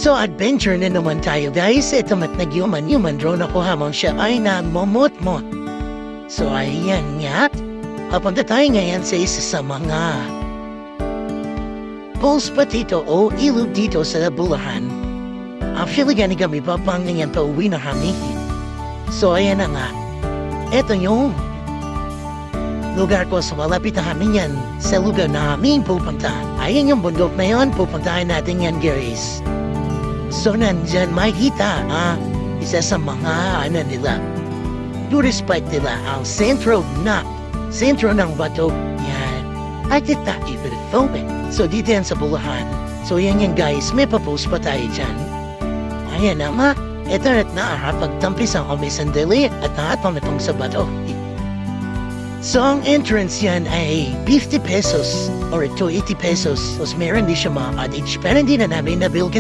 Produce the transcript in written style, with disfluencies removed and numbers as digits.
So adventure na naman tayo guys. Ito mat nag-human drone ako hamon siya ay namomot-mot. So ayan nga. Papunta tayo ngayon sa isa sa mga pulse patito o ilog dito sa Bulacan. Actually gani kami papanganyan pa uwi na kami. So ayan na nga. Ito yung lugar ko sa malapit na kami yan sa lugar na aming pupunta. Ayan yung bundok na yun. Pupuntahan natin yan guys. So nandyan makikita isa sa mga nila tourist spot nila ang sentro ng bato yan ay kita i-filming. So dito yan sa Bulacan. So yan guys, may papost pa tayo dyan. Ayan na nga, eto na pagtampis ang kami sandali at nahatong itong sa bato. So ang entrance yan ay 50 pesos or 280 pesos. Tapos meron di siya mga cottage pero hindi na namin nabil kasi